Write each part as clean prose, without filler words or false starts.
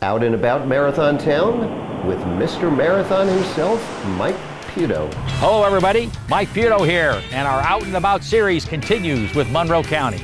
Out and About Marathon Town with Mr. Marathon himself, Mike Puto. Hello everybody, Mike Puto here, and our Out and About series continues with Monroe County.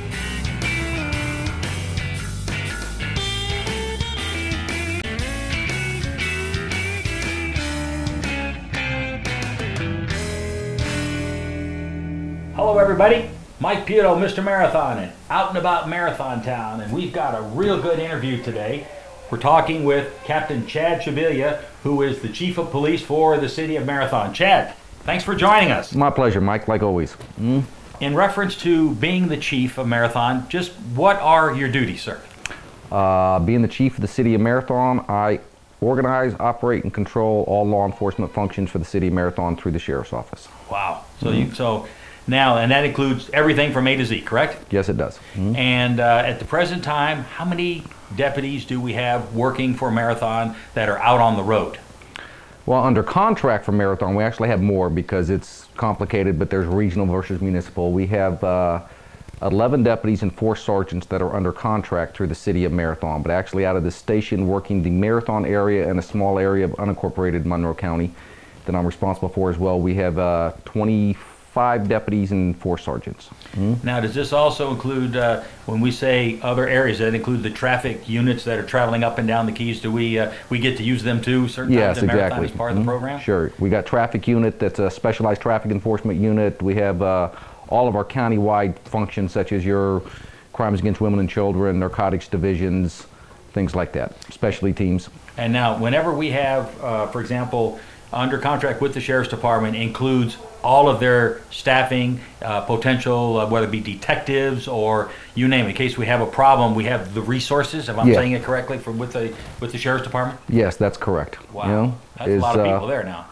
Hello everybody, Mike Puto, Mr. Marathon, and Out and About Marathon Town, and we've got a real good interview today. We're talking with Captain Chad Shibilia, who is the Chief of Police for the City of Marathon. Chad, thanks for joining us. My pleasure, Mike, like always. In reference to being the Chief of Marathon, just what are your duties, sir? Being the Chief of the City of Marathon, I organize, operate, and control all law enforcement functions for the City of Marathon through the Sheriff's Office. Wow. So now, and that includes everything from A to Z, correct? Yes, it does. And at the present time, how many deputies do we have working for Marathon that are out on the road? Well, under contract for Marathon, we actually have more because it's complicated, but there's regional versus municipal. We have 11 deputies and 4 sergeants that are under contract through the City of Marathon, but actually out of the station working the Marathon area and a small area of unincorporated Monroe County that I'm responsible for as well. We have 25 deputies and 4 sergeants. Now, does this also include, when we say other areas, that include the traffic units that are traveling up and down the Keys? Do we get to use them too certain times in Marathon as part of the program? Sure. We got traffic unit that's a specialized traffic enforcement unit. We have all of our county-wide functions such as your crimes against women and children, narcotics divisions, things like that, specialty teams. And now, whenever we have, for example, under contract with the Sheriff's Department includes all of their staffing, potential, whether it be detectives or you name it. In case we have a problem, we have the resources, if I'm saying it correctly, with the Sheriff's Department? Yes, that's correct. Wow, you know, that's a lot of people there now.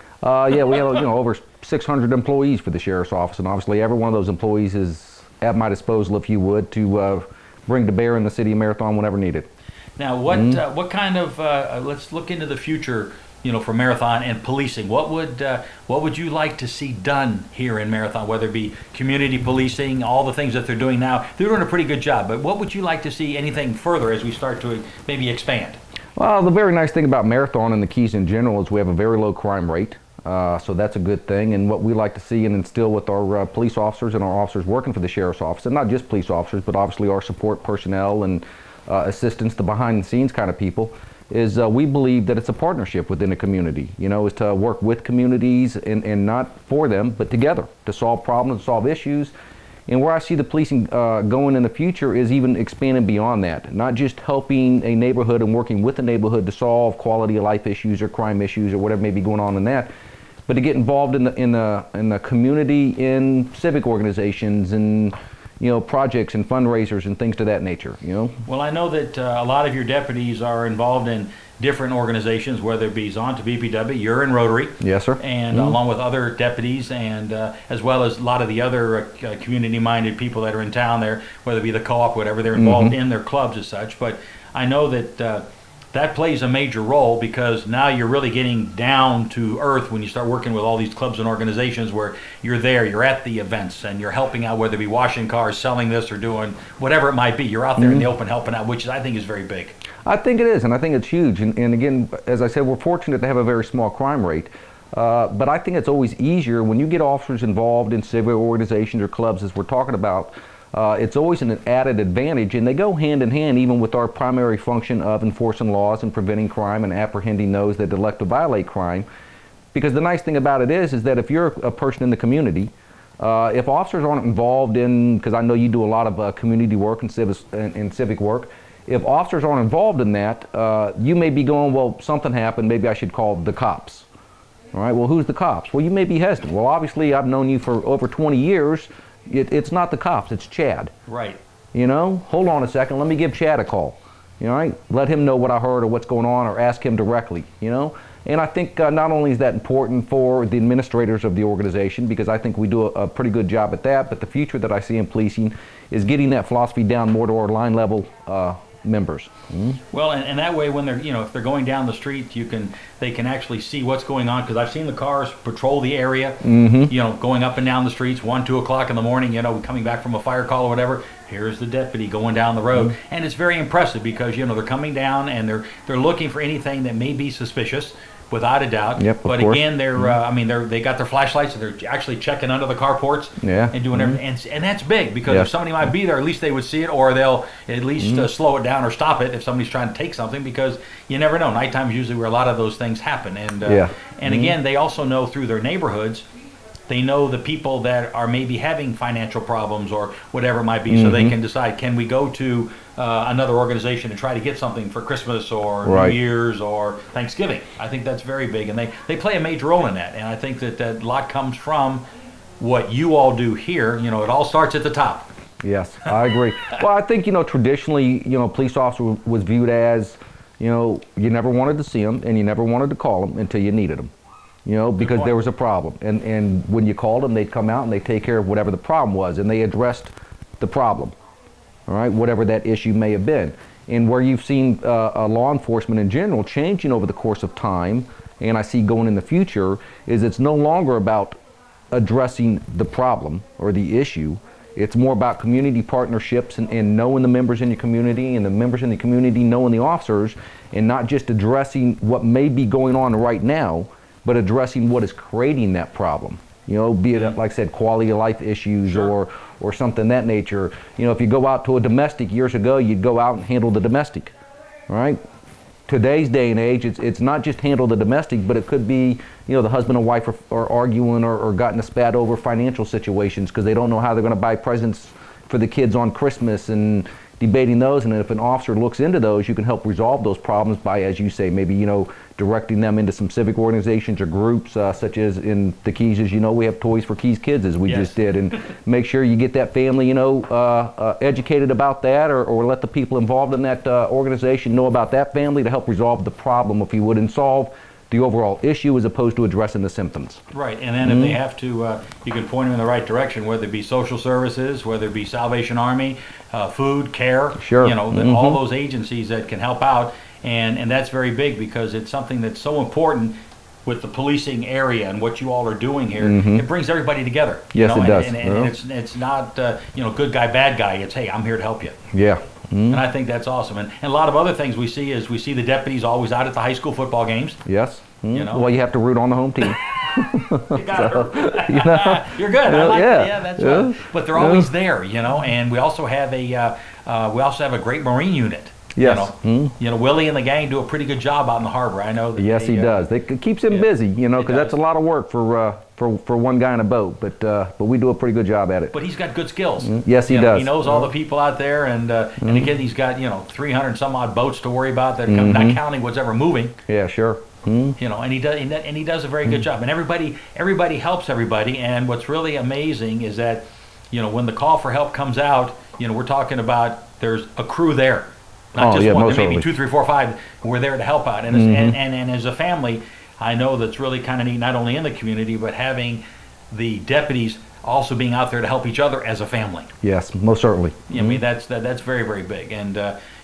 Yeah, we have over 600 employees for the Sheriff's Office, and obviously every one of those employees is at my disposal, if you would, to bring to bear in the City of Marathon whenever needed. Now, what kind of, let's look into the future, for Marathon and policing. What would you like to see done here in Marathon, whether it be community policing, all the things that they're doing now? They're doing a pretty good job, but what would you like to see anything further as we start to maybe expand? Well, the very nice thing about Marathon and the Keys in general is we have a very low crime rate, so that's a good thing. And what we like to see and instill with our police officers and our officers working for the Sheriff's Office, and not just police officers, but obviously our support personnel and assistants, the behind-the-scenes kind of people, is we believe that it's a partnership within a community, is to work with communities and not for them, but together to solve problems, solve issues. And where I see the policing going in the future is even expanding beyond that, not just helping a neighborhood and working with a neighborhood to solve quality of life issues or crime issues or whatever may be going on in that, but to get involved in the community, in civic organizations and projects and fundraisers and things to that nature, Well, I know that a lot of your deputies are involved in different organizations, whether it be Zonta BPW, you're in Rotary. Yes, sir. And along with other deputies and as well as a lot of the other community-minded people that are in town there, whether it be the co-op, whatever, they're involved in their clubs as such. But I know that that plays a major role because now you're really getting down to earth when you start working with all these clubs and organizations where you're there, you're at the events, and you're helping out, whether it be washing cars, selling this, or doing whatever it might be. You're out there in the open helping out, which I think is very big. I think it is, and I think it's huge. And again, as I said, we're fortunate to have a very small crime rate. But I think it's always easier when you get officers involved in civic organizations or clubs, as we're talking about. It's always an added advantage, and they go hand in hand even with our primary function of enforcing laws and preventing crime and apprehending those that elect to violate crime. Because the nice thing about it is that if you're a person in the community, if officers aren't involved in, because I know you do a lot of community work and civic work, if officers aren't involved in that, you may be going, well, something happened, maybe I should call the cops. All right, well, who's the cops? Well, you may be hesitant. Well, obviously, I've known you for over 20 years. It's not the cops, it's Chad. Right. Hold on a second, let me give Chad a call. Right? Let him know what I heard or what's going on, or ask him directly, And I think not only is that important for the administrators of the organization, because I think we do a pretty good job at that, but the future that I see in policing is getting that philosophy down more to our line level members. Well, and that way, when they're if they're going down the street, they can actually see what's going on, because I've seen the cars patrol the area, going up and down the streets 1, 2 o'clock in the morning, coming back from a fire call or whatever. here's the deputy going down the road. And it's very impressive because, you know, they're coming down and they're looking for anything that may be suspicious, without a doubt. Yep, but again, they're I mean, they got their flashlights and they're actually checking under the carports and doing everything. And that's big because if somebody might be there, at least they would see it, or they'll at least slow it down or stop it if somebody's trying to take something, because you never know. Nighttime is usually where a lot of those things happen. And and again, they also know through their neighborhoods. They know the people that are maybe having financial problems or whatever it might be, so they can decide, can we go to another organization and try to get something for Christmas or New Year's or Thanksgiving. I think that's very big, and they play a major role in that. And I think that a lot comes from what you all do here. You know, it all starts at the top. Yes, I agree. Well, I think, you know, traditionally, you know, police officer was viewed as, you know, you never wanted to see them and you never wanted to call them until you needed them. You know, because there was a problem. And when you called them, they'd come out and they'd take care of whatever the problem was, and they addressed the problem, all right, whatever that issue may have been. And where you've seen law enforcement in general changing over the course of time, and I see going in the future, is it's no longer about addressing the problem or the issue. It's more about community partnerships and knowing the members in your community, and the members in the community knowing the officers, and not just addressing what may be going on right now, but addressing what is creating that problem. You know, be it, like I said, quality of life issues or something of that nature. You know, if you go out to a domestic, years ago, you'd go out and handle the domestic, right? Today's day and age, it's not just handle the domestic, but it could be, you know, the husband and wife are arguing or gotten a spat over financial situations because they don't know how they're going to buy presents for the kids on Christmas, and debating those. And if an officer looks into those, you can help resolve those problems by, as you say, maybe, you know, directing them into some civic organizations or groups, such as in the Keys, as you know, we have Toys for Keys Kids, as we just did, and make sure you get that family, you know, educated about that, or let the people involved in that organization know about that family to help resolve the problem, if you would, and solve the overall issue as opposed to addressing the symptoms. Right, and then if they have to, you can point them in the right direction, whether it be social services, whether it be Salvation Army, food, care, you know, all those agencies that can help out, and that's very big because it's something that's so important with the policing area and what you all are doing here. It brings everybody together. Yes, you know, it does. And it's not, you know, good guy, bad guy. It's, hey, I'm here to help you. Yeah. And I think that's awesome. And a lot of other things we see is we see the deputies always out at the high school football games. Yes. You know? Well, you have to root on the home team. You got you know, you're good. I like that. That's right. But they're always there, you know. And we also have a great Marine unit. Yes. You know, Willie and the gang do a pretty good job out in the harbor. I know that. Yes, he does. It keeps him busy, you know, because that's a lot of work for one guy in a boat. But we do a pretty good job at it. But he's got good skills. Yes, he does. He knows all the people out there, and again, he's got, you know, 300 some odd boats to worry about that, not counting what's ever moving. Yeah, sure. You know, and he does a very good job. And everybody helps everybody. And what's really amazing is that, you know, when the call for help comes out, you know, we're talking about there's a crew there. Not just one, there may be 2, 3, 4, 5. We're there to help out, and as a family, I know that's really kind of neat. Not only in the community, but having the deputies also being out there to help each other as a family. Yes, most certainly. I mean, that's very, very big, and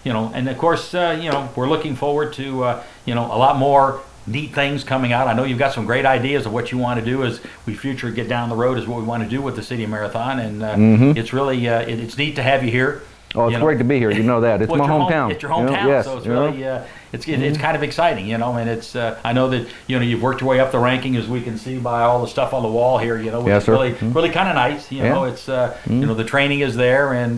you know, and of course, you know, we're looking forward to you know, a lot more neat things coming out. I know you've got some great ideas of what you want to do as we future get down the road, is what we want to do with the City Marathon, and it's really it's neat to have you here. Oh, it's great to be here. You know that. It's my hometown. It's your hometown, you know? Yes, so it's really it's kind of exciting, you know. And it's I know that, you know, you've worked your way up the ranking, as we can see by all the stuff on the wall here, you know, which is really kind of nice. You know, it's you know, the training is there, and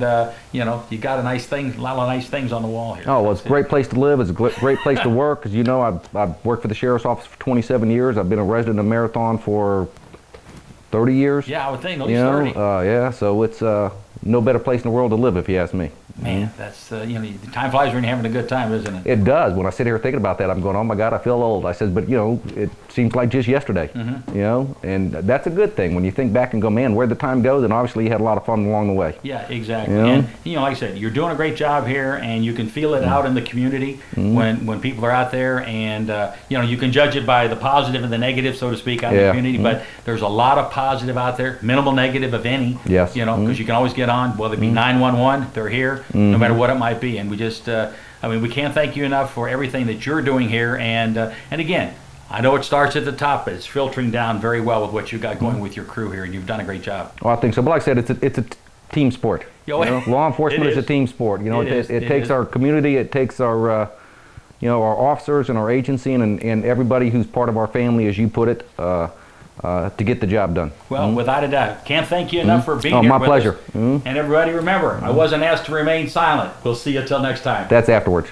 you know, you got a lot of nice things on the wall here. Oh, well, it's a great place to live. It's a great place to work, because, you know, I've worked for the Sheriff's Office for 27 years. I've been a resident of Marathon for 30 years. Yeah, I would think at least 30. Yeah, so it's no better place in the world to live, if you ask me. Man, that's you know, time flies when you're having a good time, isn't it? It does. When I sit here thinking about that, I'm going, oh my God, I feel old. I said, but you know, it seems like just yesterday. You know, and that's a good thing when you think back and go, man, where'd the time go? Then obviously you had a lot of fun along the way. Yeah, exactly. You know? And you know, like I said, you're doing a great job here, and you can feel it out in the community when people are out there, and you know, you can judge it by the positive and the negative, so to speak, out in the community. But there's a lot of positive out there, minimal negative, if any. Yes. You know, because you can always get on, whether it be 911, they're here, no matter what it might be. And we just, I mean, we can't thank you enough for everything that you're doing here. And again, I know it starts at the top, but it's filtering down very well with what you got going with your crew here, and you've done a great job. Oh, I think so. But like I said, it's team sport. You know? Law enforcement is a team sport. You know, it takes our community, it takes our our officers and our agency and everybody who's part of our family, as you put it, to get the job done. Well, without a doubt. Can't thank you enough for being here. My with pleasure. us. And everybody remember, I wasn't asked to remain silent. We'll see you till next time. That's afterwards.